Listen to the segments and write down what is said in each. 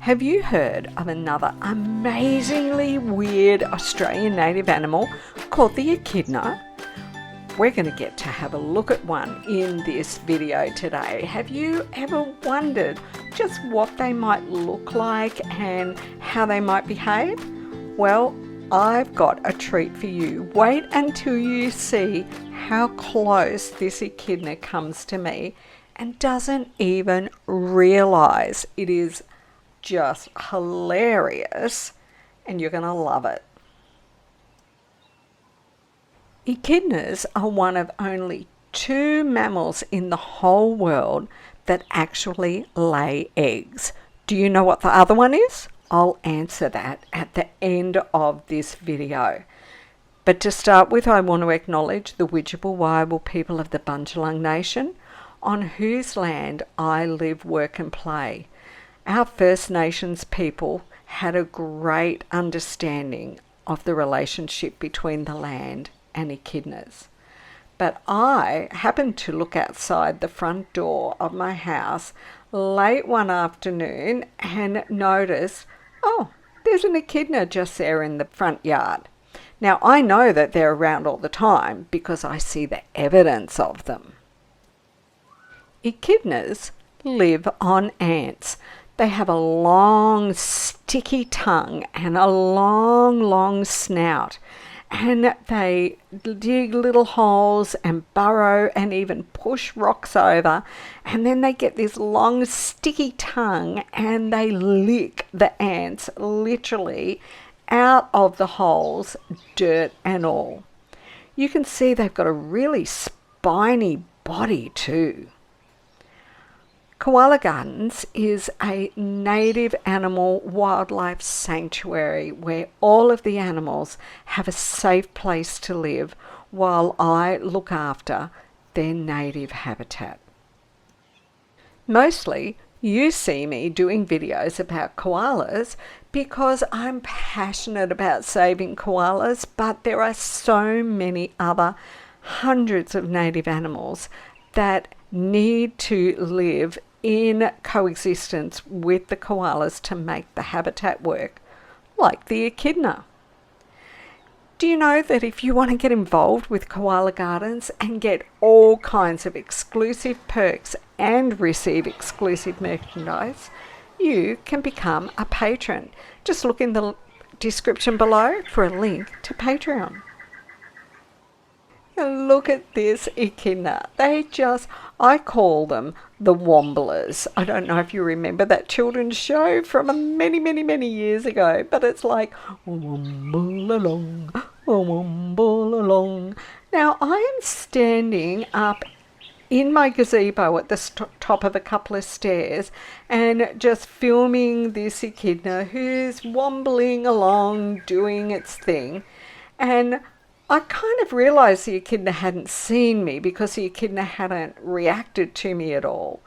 Have you heard of another amazingly weird Australian native animal called the echidna? We're going to get to have a look at one in this video today. Have you ever wondered just what they might look like and how they might behave? Well, I've got a treat for you. Wait until you see how close this echidna comes to me and doesn't even realize it is just hilarious, and you're going to love it. Echidnas are one of only 2 mammals in the whole world that actually lay eggs. Do you know what the other one is? I'll answer that at the end of this video. But to start with, I want to acknowledge the Widgeable Waible people of the Bundjalung Nation, on whose land I live, work and play. Our First Nations people had a great understanding of the relationship between the land and echidnas. But I happened to look outside the front door of my house late one afternoon and noticed, oh, there's an echidna just there in the front yard. Now, I know that they're around all the time because I see the evidence of them. Echidnas live on ants. They have a long, sticky tongue and a long, long snout. And they dig little holes and burrow and even push rocks over. And then they get this long, sticky tongue and they lick the ants literally out of the holes, dirt and all. You can see they've got a really spiny body too. Koala Gardens is a native animal wildlife sanctuary where all of the animals have a safe place to live while I look after their native habitat. Mostly, you see me doing videos about koalas because I'm passionate about saving koalas, but there are so many other hundreds of native animals that need to live in coexistence with the koalas to make the habitat work, like the echidna. Do you know that if you want to get involved with Koala Gardens and get all kinds of exclusive perks and receive exclusive merchandise, you can become a patron. Just look in the description below for a link to Patreon. And look at this echidna. I call them the Womblers. I don't know if you remember that children's show from many, many, many years ago, but it's like, womble along, womble along. Now, I am standing up in my gazebo at the top of a couple of stairs and just filming this echidna who's wombling along, doing its thing. And I kind of realised the echidna hadn't seen me because the echidna hadn't reacted to me at all.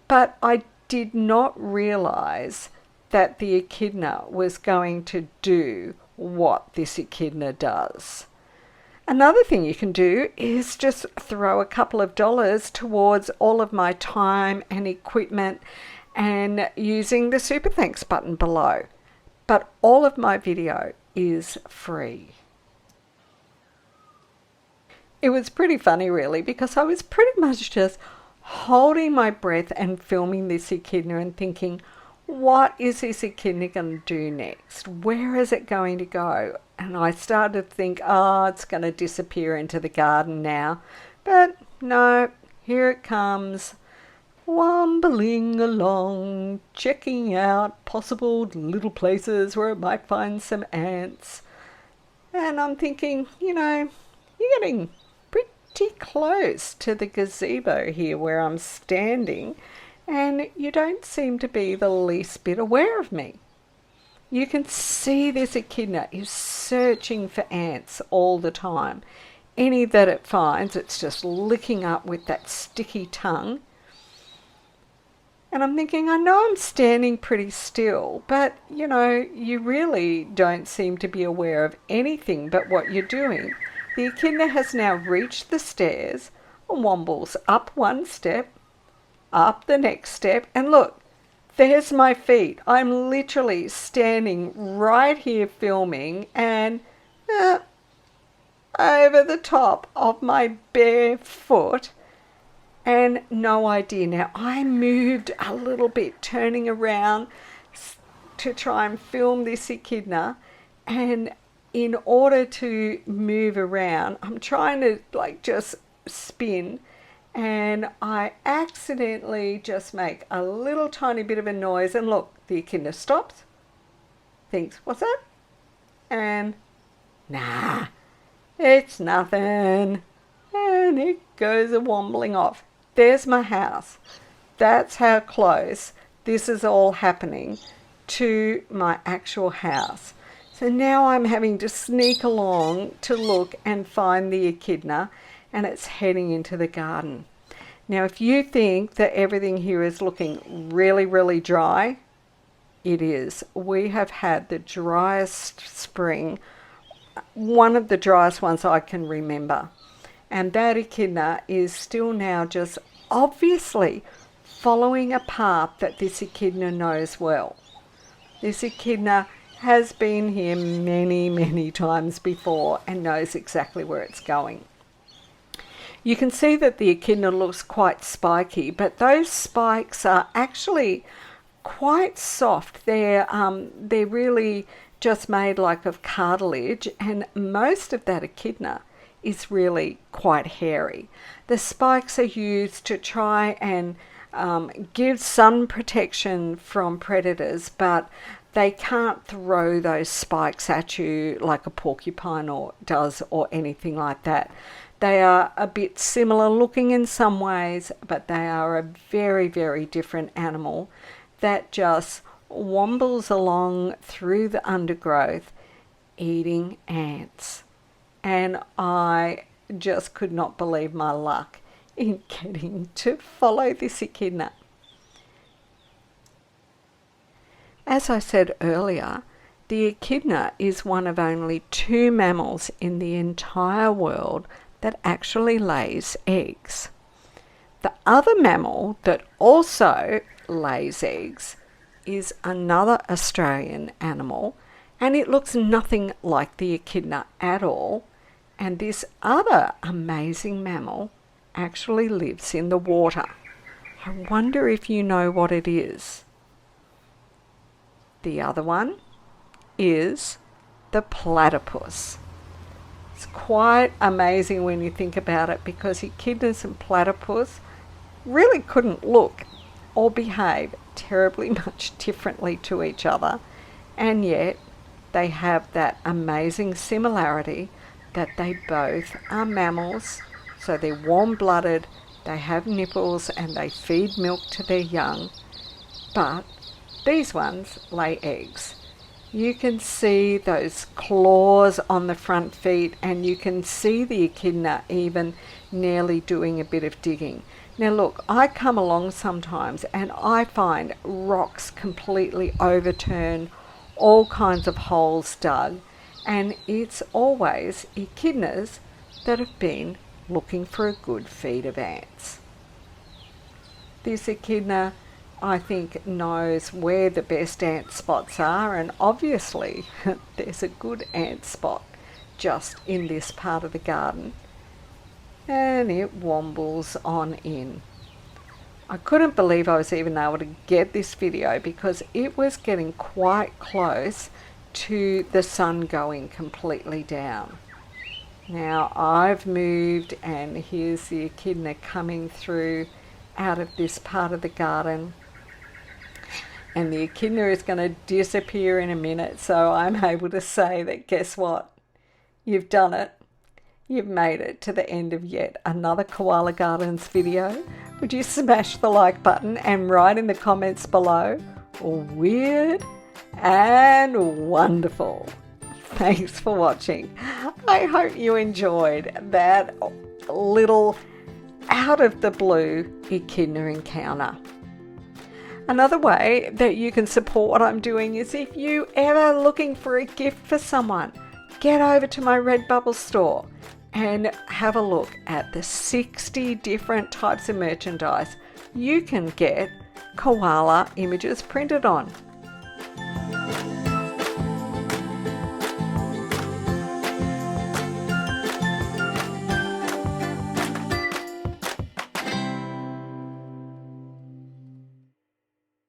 But I did not realise that the echidna was going to do what this echidna does. Another thing you can do is just throw a couple of dollars towards all of my time and equipment and using the super thanks button below. But all of my video is free. It was pretty funny really because I was pretty much just holding my breath and filming this echidna and thinking, what is this echidna going to do next? Where is it going to go? And I started to think, oh, it's going to disappear into the garden now. But no, here it comes, wombling along, checking out possible little places where it might find some ants. And I'm thinking, you're getting pretty close to the gazebo here where I'm standing, and you don't seem to be the least bit aware of me. You can see this echidna is searching for ants all the time. Any that it finds, it's just licking up with that sticky tongue. And I'm thinking, I know I'm standing pretty still, but you really don't seem to be aware of anything but what you're doing. The echidna has now reached the stairs and wombles up one step, up the next step, and look, there's my feet. I'm literally standing right here filming, and over the top of my bare foot, and no idea. Now, I moved a little bit, turning around to try and film this echidna, and in order to move around, I'm trying to just spin, and I accidentally just make a little tiny bit of a noise, and look, the echidna stops, thinks, what's that? And nah, it's nothing, and it goes a-wombling off. There's my house. That's how close this is all happening to my actual house. So now I'm having to sneak along to look and find the echidna, and it's heading into the garden. Now, if you think that everything here is looking really, really dry, it is. We have had the driest spring, one of the driest ones I can remember. And that echidna is still now just obviously following a path that this echidna knows well. This echidna has been here many, many times before and knows exactly where it's going. You can see that the echidna looks quite spiky, but those spikes are actually quite soft. They're really just made like of cartilage, and most of that echidna is really quite hairy. The spikes are used to try and give sun protection from predators, but they can't throw those spikes at you like a porcupine does or anything like that. They are a bit similar looking in some ways, but they are a very, very different animal that just wombles along through the undergrowth eating ants. And I just could not believe my luck in getting to follow this echidna. As I said earlier, the echidna is one of only 2 mammals in the entire world that actually lays eggs. The other mammal that also lays eggs is another Australian animal, and it looks nothing like the echidna at all. And this other amazing mammal actually lives in the water. I wonder if you know what it is. The other one is the platypus. It's quite amazing when you think about it, because echidnas and platypus really couldn't look or behave terribly much differently to each other, and yet they have that amazing similarity that they both are mammals. So they're warm-blooded, they have nipples, and they feed milk to their young, but these ones lay eggs. You can see those claws on the front feet, and you can see the echidna even nearly doing a bit of digging. Now look, I come along sometimes and I find rocks completely overturned, all kinds of holes dug, and it's always echidnas that have been looking for a good feed of ants. This echidna, I think, knows where the best ant spots are, and obviously there's a good ant spot just in this part of the garden, and it wombles on in. I couldn't believe I was even able to get this video, because it was getting quite close to the sun going completely down. Now I've moved, and here's the echidna coming through out of this part of the garden. And the echidna is going to disappear in a minute, so I'm able to say that, guess what? You've done it. You've made it to the end of yet another Koala Gardens video. Would you smash the like button and write in the comments below, weird and wonderful. Thanks for watching. I hope you enjoyed that little out of the blue echidna encounter. Another way that you can support what I'm doing is, if you ever looking for a gift for someone, get over to my Redbubble store and have a look at the 60 different types of merchandise you can get koala images printed on.